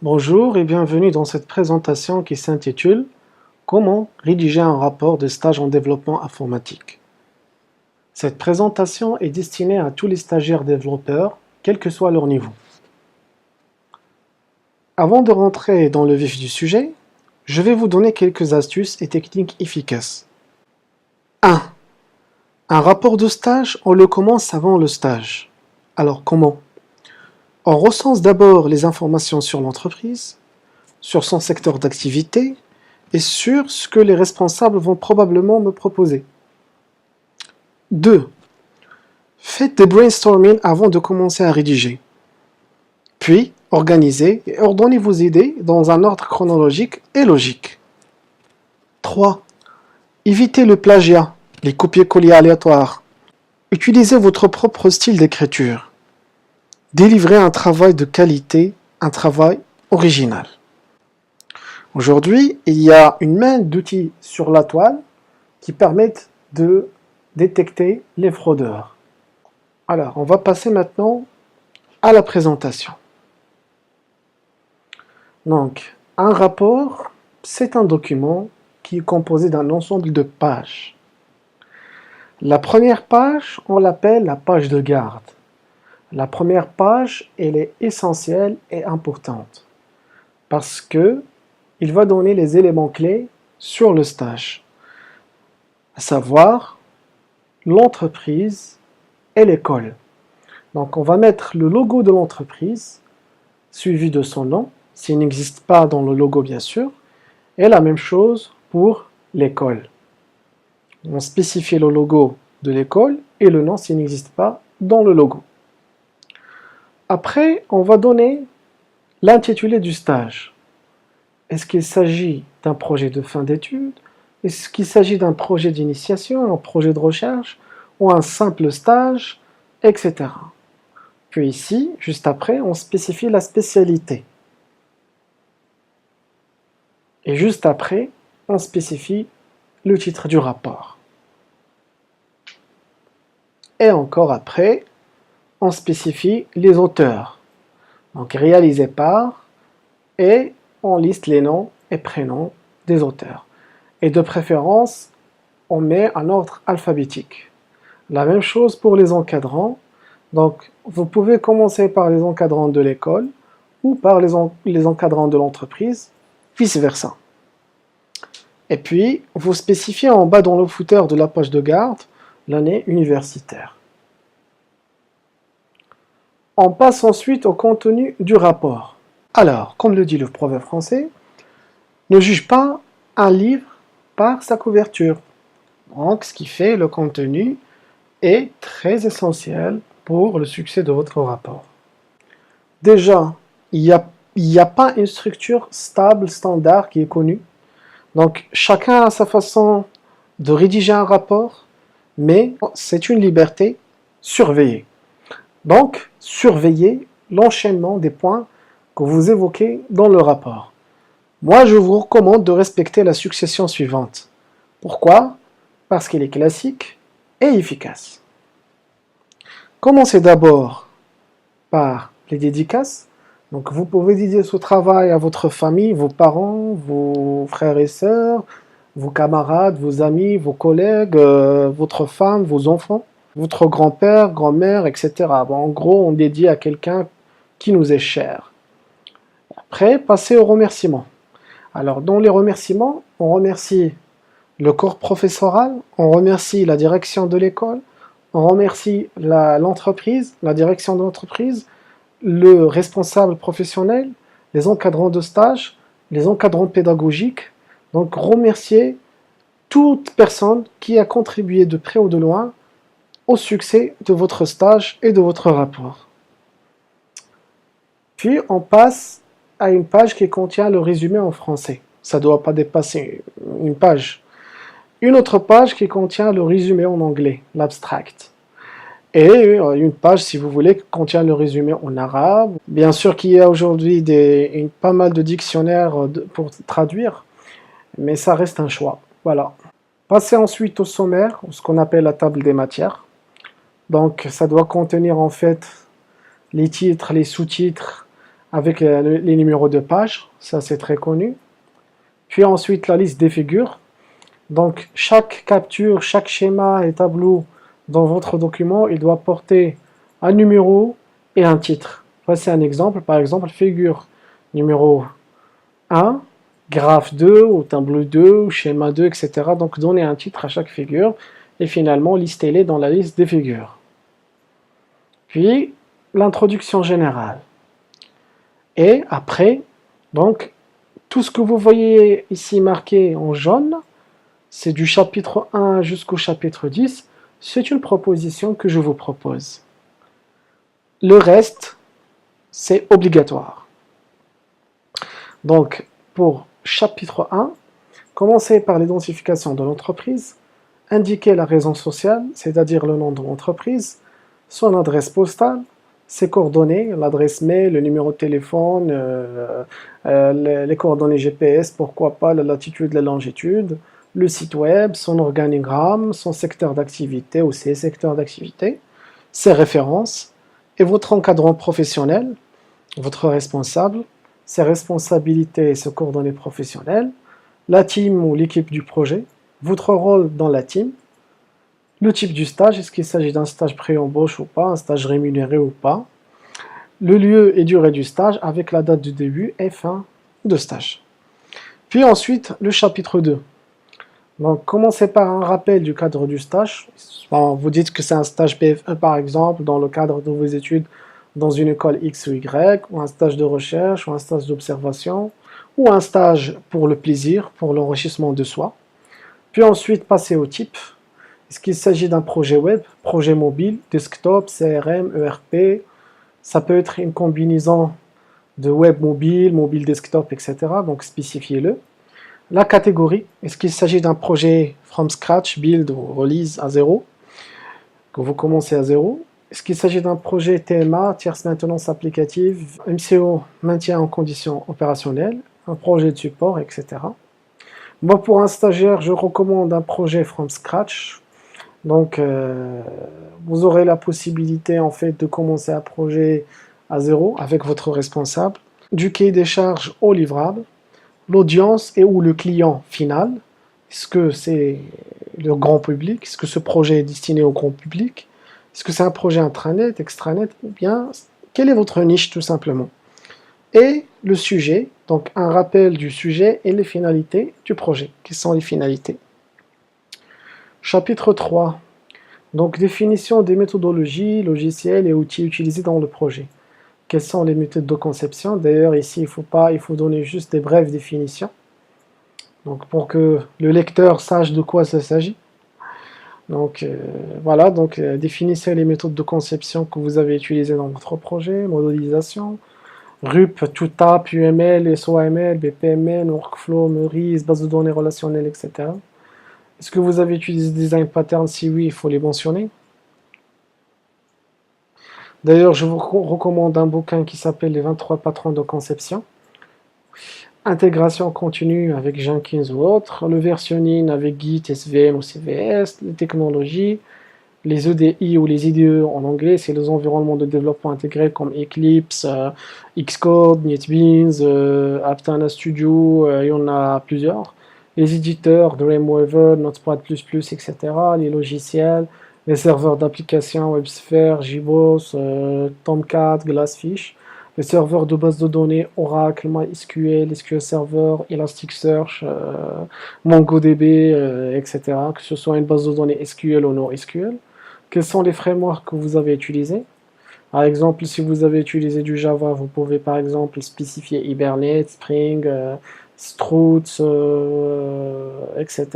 Bonjour et bienvenue dans cette présentation qui s'intitule Comment rédiger un rapport de stage en développement informatique. Cette présentation est destinée à tous les stagiaires développeurs, quel que soit leur niveau. Avant de rentrer dans le vif du sujet, je vais vous donner quelques astuces et techniques efficaces. 1. Un rapport de stage, on le commence avant le stage. Alors comment? On recense d'abord les informations sur l'entreprise, sur son secteur d'activité et sur ce que les responsables vont probablement me proposer. 2. Faites des brainstorming avant de commencer à rédiger. Puis, organisez et ordonnez vos idées dans un ordre chronologique et logique. 3. Évitez le plagiat, les copier-coller aléatoires. Utilisez votre propre style d'écriture. Délivrez un travail de qualité, un travail original. Aujourd'hui, il y a une main d'outils sur la toile qui permettent de détecter les fraudeurs. Alors, on va passer maintenant à la présentation. Donc, un rapport, c'est un document qui est composé d'un ensemble de pages. La première page, on l'appelle la page de garde. La première page, elle est essentielle et importante parce que il va donner les éléments clés sur le stage, à savoir l'entreprise et l'école. Donc on va mettre le logo de l'entreprise, suivi de son nom, s'il n'existe pas dans le logo bien sûr, et la même chose pour l'école. On spécifie le logo de l'école et le nom s'il n'existe pas dans le logo. Après, on va donner l'intitulé du stage. Est-ce qu'il s'agit d'un projet de fin d'études? Est-ce qu'il s'agit d'un projet d'initiation, un projet de recherche ou un simple stage, etc. Puis ici, juste après, on spécifie la spécialité. Et juste après, on spécifie le titre du rapport. Et encore après, on spécifie les auteurs. Donc réalisé par, et on liste les noms et prénoms des auteurs. Et de préférence, on met un ordre alphabétique. La même chose pour les encadrants. Donc, vous pouvez commencer par les encadrants de l'école ou par les encadrants de l'entreprise, vice-versa. Et puis, vous spécifiez en bas dans le footer de la page de garde l'année universitaire. On passe ensuite au contenu du rapport. Alors, comme le dit le proverbe français, ne juge pas un livre par sa couverture. Donc, ce qui fait le contenu est très essentiel pour le succès de votre rapport. Déjà, il n'y a pas une structure stable, standard qui est connue. Donc, chacun a sa façon de rédiger un rapport, mais c'est une liberté surveillée. Donc, surveillez l'enchaînement des points que vous évoquez dans le rapport. Moi, je vous recommande de respecter la succession suivante. Pourquoi? Parce qu'elle est classique et efficace. Commencez d'abord par les dédicaces. Donc, vous pouvez dédier ce travail à votre famille, vos parents, vos frères et sœurs, vos camarades, vos amis, vos collègues, votre femme, vos enfants, votre grand-père, grand-mère, etc. Bon, en gros, on dédie à quelqu'un qui nous est cher. Après, passez aux remerciements. Alors, dans les remerciements, on remercie le corps professoral, on remercie la direction de l'école, on remercie l'entreprise, la direction de l'entreprise, le responsable professionnel, les encadrants de stage, les encadrants pédagogiques. Donc, remercier toute personne qui a contribué de près ou de loin au succès de votre stage et de votre rapport. Puis, on passe à une page qui contient le résumé en français. Ça ne doit pas dépasser une page. Une autre page qui contient le résumé en anglais, l'abstract. Et une page, si vous voulez, qui contient le résumé en arabe. Bien sûr qu'il y a aujourd'hui pas mal de dictionnaires pour traduire, mais ça reste un choix. Voilà. Passez ensuite au sommaire, ce qu'on appelle la table des matières. Donc, ça doit contenir en fait les titres, les sous-titres, avec les numéros de page, ça c'est très connu. Puis ensuite la liste des figures. Donc chaque capture, chaque schéma et tableau dans votre document, il doit porter un numéro et un titre. Voici un exemple, par exemple figure numéro 1, graphe 2 ou tableau 2 ou schéma 2, etc. Donc donnez un titre à chaque figure et finalement listez-les dans la liste des figures. Puis l'introduction générale. Et après, donc, tout ce que vous voyez ici marqué en jaune, c'est du chapitre 1 jusqu'au chapitre 10, c'est une proposition que je vous propose. Le reste, c'est obligatoire. Donc, pour chapitre 1, commencez par l'identification de l'entreprise, indiquez la raison sociale, c'est-à-dire le nom de l'entreprise, son adresse postale, ses coordonnées, l'adresse mail, le numéro de téléphone, les coordonnées GPS, pourquoi pas la latitude, la longitude, le site web, son organigramme, son secteur d'activité ou ses secteurs d'activité, ses références et votre encadrant professionnel, votre responsable, ses responsabilités et ses coordonnées professionnelles, la team ou l'équipe du projet, votre rôle dans la team, le type du stage, est-ce qu'il s'agit d'un stage pré-embauche ou pas, un stage rémunéré ou pas, le lieu et durée du stage avec la date de début et fin de stage. Puis ensuite, le chapitre 2. Donc, commencez par un rappel du cadre du stage. Bon, vous dites que c'est un stage PF1 par exemple, dans le cadre de vos études dans une école X ou Y, ou un stage de recherche, ou un stage d'observation, ou un stage pour le plaisir, pour l'enrichissement de soi. Puis ensuite, passez au type. Est-ce qu'il s'agit d'un projet web, projet mobile, desktop, CRM, ERP? Ça peut être une combinaison de web mobile, mobile desktop, etc. Donc spécifiez-le. La catégorie, est-ce qu'il s'agit d'un projet from scratch, build ou release à zéro, que vous commencez à zéro? Est-ce qu'il s'agit d'un projet TMA, tierce maintenance applicative, MCO, maintien en conditions opérationnelles, un projet de support, etc. Moi, pour un stagiaire, je recommande un projet from scratch. Donc, vous aurez la possibilité en fait de commencer un projet à zéro avec votre responsable, du cahier des charges au livrable, l'audience et ou le client final. Est-ce que c'est le grand public? Est-ce que ce projet est destiné au grand public? Est-ce que c'est un projet intranet, extranet? Ou bien, quelle est votre niche tout simplement? Et le sujet, donc un rappel du sujet et les finalités du projet. Quelles sont les finalités? Chapitre 3. Donc, définition des méthodologies, logiciels et outils utilisés dans le projet. Quelles sont les méthodes de conception? D'ailleurs, ici, il faut donner juste des brèves définitions. Donc, pour que le lecteur sache de quoi ça s'agit. Donc, voilà, donc définissez les méthodes de conception que vous avez utilisées dans votre projet, modélisation, RUP, TUTAP, UML, SOML, BPMN, Workflow, Meurice, base de données relationnelles, etc. Est-ce que vous avez utilisé Design Pattern? Si oui, il faut les mentionner. D'ailleurs, je vous recommande un bouquin qui s'appelle Les 23 patrons de conception. Intégration continue avec Jenkins ou autre, le versionning avec Git, SVN ou CVS, les technologies, les EDI ou les IDE en anglais, c'est les environnements de développement intégrés comme Eclipse, Xcode, NetBeans, Aptana Studio, il y en a plusieurs. Les éditeurs, Dreamweaver, Notepad++, etc., les logiciels, les serveurs d'applications, WebSphere, JBoss, Tomcat, Glassfish, les serveurs de base de données, Oracle, MySQL, SQL Server, Elasticsearch, MongoDB, etc., que ce soit une base de données SQL ou non SQL. Quels sont les frameworks que vous avez utilisés? Par exemple, si vous avez utilisé du Java, vous pouvez par exemple spécifier Hibernate, Spring, Struts, etc.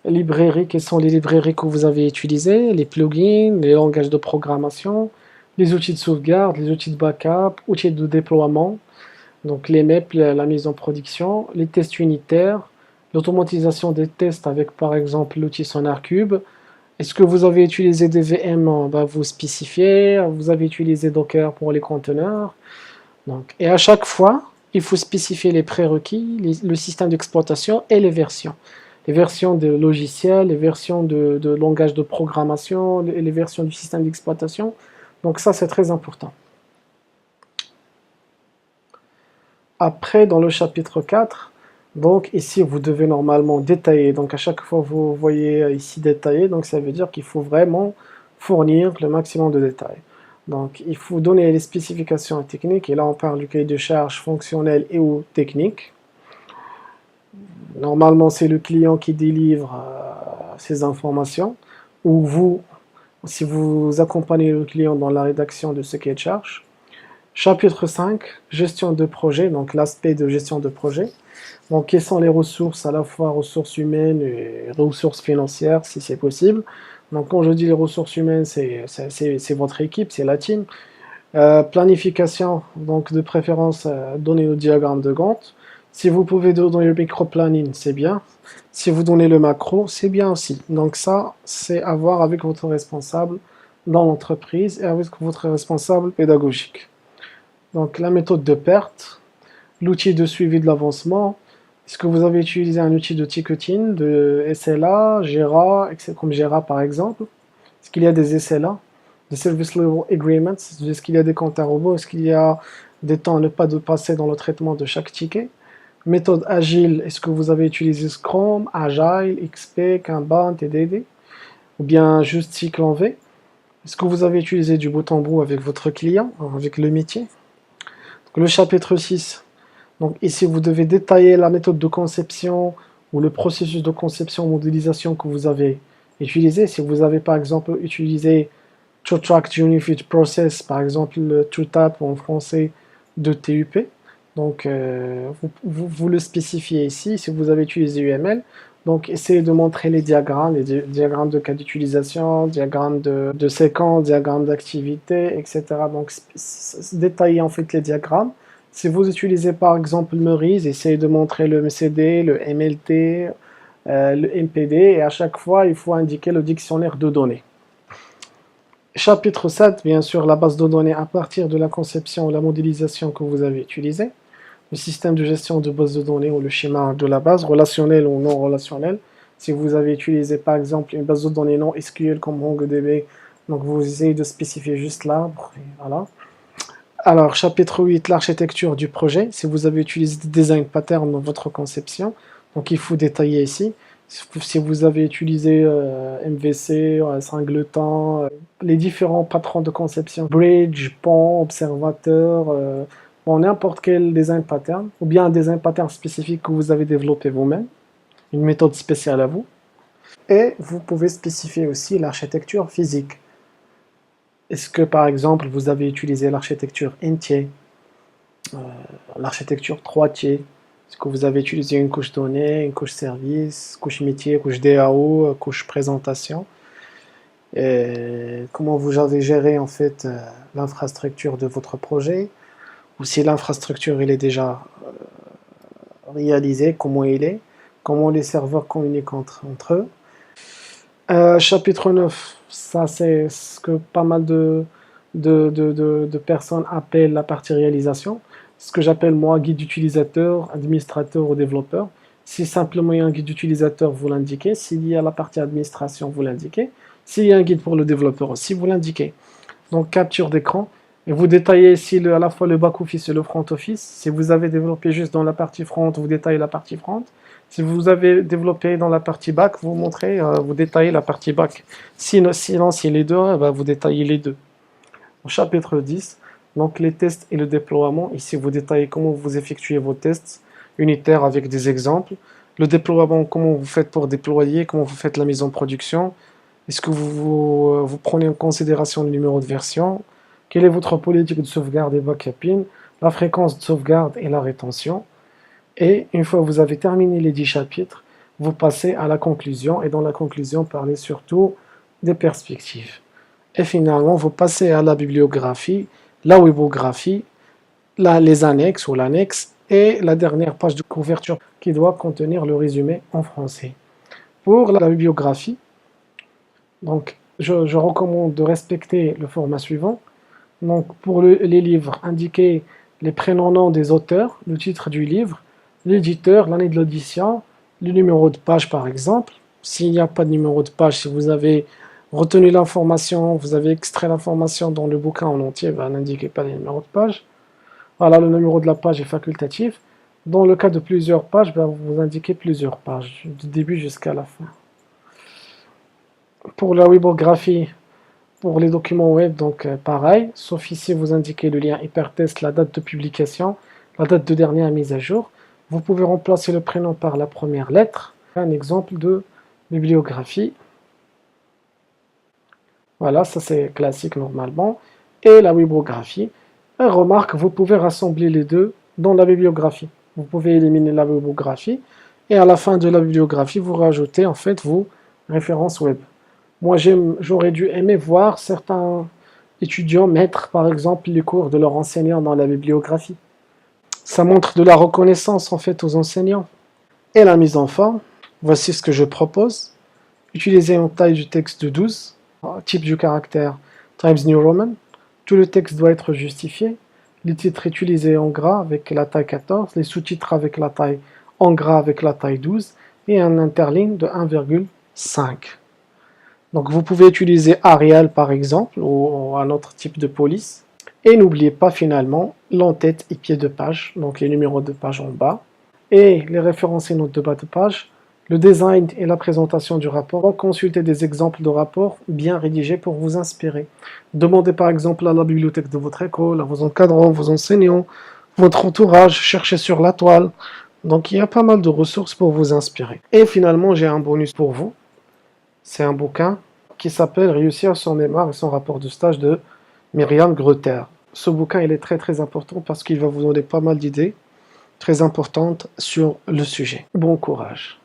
Librairies, quelles sont les librairies que vous avez utilisées? Les plugins, les langages de programmation, les outils de sauvegarde, les outils de backup, outils de déploiement, donc les MEP, la mise en production, les tests unitaires, l'automatisation des tests avec par exemple l'outil SonarCube. Est-ce que vous avez utilisé des VM? Vous spécifiez, vous avez utilisé Docker pour les conteneurs. Donc, et à chaque fois, il faut spécifier les prérequis, le système d'exploitation et les versions. Les versions de logiciels, les versions de langage de programmation, les versions du système d'exploitation. Donc ça, c'est très important. Après, dans le chapitre 4, donc ici, vous devez normalement détailler. Donc à chaque fois, vous voyez ici détailler, donc ça veut dire qu'il faut vraiment fournir le maximum de détails. Donc il faut donner les spécifications techniques, et là on parle du cahier de charge fonctionnel et ou technique. Normalement, c'est le client qui délivre ces informations, ou vous, si vous accompagnez le client dans la rédaction de ce cahier de charge. Chapitre 5, gestion de projet, donc l'aspect de gestion de projet. Donc, quelles sont les ressources, à la fois ressources humaines et ressources financières, si c'est possible. Donc, quand je dis les ressources humaines, c'est votre équipe, c'est la team. Planification, donc de préférence, donnez le diagramme de Gantt. Si vous pouvez donner le micro-planning, c'est bien. Si vous donnez le macro, c'est bien aussi. Donc ça, c'est à voir avec votre responsable dans l'entreprise et avec votre responsable pédagogique. Donc la méthode de perte, l'outil de suivi de l'avancement. Est-ce que vous avez utilisé un outil de ticketing, de SLA, Jira, comme Jira par exemple? Est-ce qu'il y a des SLA, des Service Level Agreements? Est-ce qu'il y a des comptes à rebours? Est-ce qu'il y a des temps à ne pas passer dans le traitement de chaque ticket? Méthode agile, est-ce que vous avez utilisé Scrum, Agile, XP, Kanban, TDD? Ou bien juste cycle en V? Est-ce que vous avez utilisé du bout en bout avec votre client, avec le métier? Donc, le chapitre 6. Donc ici, vous devez détailler la méthode de conception ou le processus de conception modélisation que vous avez utilisé. Si vous avez par exemple utilisé Two-Track Unified Process, par exemple le TUTAP en français de TUP, donc vous le spécifiez ici. Si vous avez utilisé UML, donc essayez de montrer les diagrammes de cas d'utilisation, diagrammes de séquence, diagrammes d'activité, etc. Donc détaillez en fait les diagrammes. Si vous utilisez par exemple Meurize, essayez de montrer le MCD, le MLT, le MPD, et à chaque fois, il faut indiquer le dictionnaire de données. Chapitre 7, bien sûr, la base de données à partir de la conception ou la modélisation que vous avez utilisée. Le système de gestion de base de données ou le schéma de la base, relationnel ou non relationnel. Si vous avez utilisé par exemple une base de données non SQL comme MongoDB, donc vous essayez de spécifier juste l'arbre, voilà. Alors, chapitre 8, l'architecture du projet. Si vous avez utilisé des design patterns dans votre conception, donc il faut détailler ici. Si vous avez utilisé MVC, Singleton, les différents patrons de conception, bridge, pont, observateur, bon, n'importe quel design pattern, ou bien un design pattern spécifique que vous avez développé vous-même, une méthode spéciale à vous. Et vous pouvez spécifier aussi l'architecture physique. Est-ce que par exemple vous avez utilisé l'architecture entier, l'architecture 3 tiers? Est-ce que vous avez utilisé une couche donnée, une couche service, couche métier, couche DAO, couche présentation? Et comment vous avez géré en fait l'infrastructure de votre projet? Ou si l'infrastructure il est déjà réalisée, comment il est? Comment les serveurs communiquent entre eux? Chapitre 9, ça c'est ce que pas mal de personnes appellent la partie réalisation. Ce que j'appelle moi guide d'utilisateur, administrateur ou développeur. Si simplement il y a un guide d'utilisateur, vous l'indiquez. S'il y a la partie administration, vous l'indiquez. S'il y a un guide pour le développeur aussi, vous l'indiquez. Donc capture d'écran. Et vous détaillez ici à la fois le back-office et le front-office. Si vous avez développé juste dans la partie front, vous détaillez la partie front. Si vous avez développé dans la partie back, vous montrez, vous détaillez la partie back. Sinon, si les deux, vous détaillez les deux. Au chapitre 10, donc les tests et le déploiement. Ici, vous détaillez comment vous effectuez vos tests unitaires avec des exemples. Le déploiement, comment vous faites pour déployer, comment vous faites la mise en production. Est-ce que vous prenez en considération le numéro de version? Quelle est votre politique de sauvegarde et backupping? La fréquence de sauvegarde et la rétention. Et une fois que vous avez terminé les 10 chapitres, vous passez à la conclusion. Et dans la conclusion, parlez surtout des perspectives. Et finalement, vous passez à la bibliographie, la webographie, les annexes ou l'annexe et la dernière page de couverture qui doit contenir le résumé en français. Pour la bibliographie, donc, je recommande de respecter le format suivant. Donc, pour les livres, indiquez les prénoms noms des auteurs, le titre du livre, l'éditeur, l'année de l'audition, le numéro de page par exemple. S'il n'y a pas de numéro de page, si vous avez retenu l'information, vous avez extrait l'information dans le bouquin en entier, n'indiquez pas les numéros de page. Voilà, le numéro de la page est facultatif. Dans le cas de plusieurs pages, ben, vous indiquez plusieurs pages, du début jusqu'à la fin. Pour la bibliographie, pour les documents web, donc pareil, sauf ici vous indiquez le lien hypertexte, la date de publication, la date de dernière mise à jour. Vous pouvez remplacer le prénom par la première lettre. Un exemple de bibliographie. Voilà, ça c'est classique normalement. Et la bibliographie. Et remarque, vous pouvez rassembler les deux dans la bibliographie. Vous pouvez éliminer la bibliographie et à la fin de la bibliographie, vous rajoutez en fait vos références web. Moi, j'aurais dû aimer voir certains étudiants mettre par exemple les cours de leur enseignant dans la bibliographie. Ça montre de la reconnaissance en fait aux enseignants. Et la mise en forme, voici ce que je propose. Utilisez une taille du texte de 12, type du caractère Times New Roman. Tout le texte doit être justifié. Les titres utilisés en gras avec la taille 14, les sous-titres avec la taille en gras avec la taille 12 et un interligne de 1,5. Donc vous pouvez utiliser Arial par exemple ou un autre type de police. Et n'oubliez pas finalement l'entête et pied de page, donc les numéros de page en bas, et les références et notes de bas de page, le design et la présentation du rapport. Consultez des exemples de rapports bien rédigés pour vous inspirer. Demandez par exemple à la bibliothèque de votre école, à vos encadrants, vos enseignants, votre entourage, cherchez sur la toile. Donc il y a pas mal de ressources pour vous inspirer. Et finalement, j'ai un bonus pour vous. C'est un bouquin qui s'appelle Réussir son mémoire et son rapport de stage de Myriam Greuther. Ce bouquin, il est très important parce qu'il va vous donner pas mal d'idées très importantes sur le sujet. Bon courage.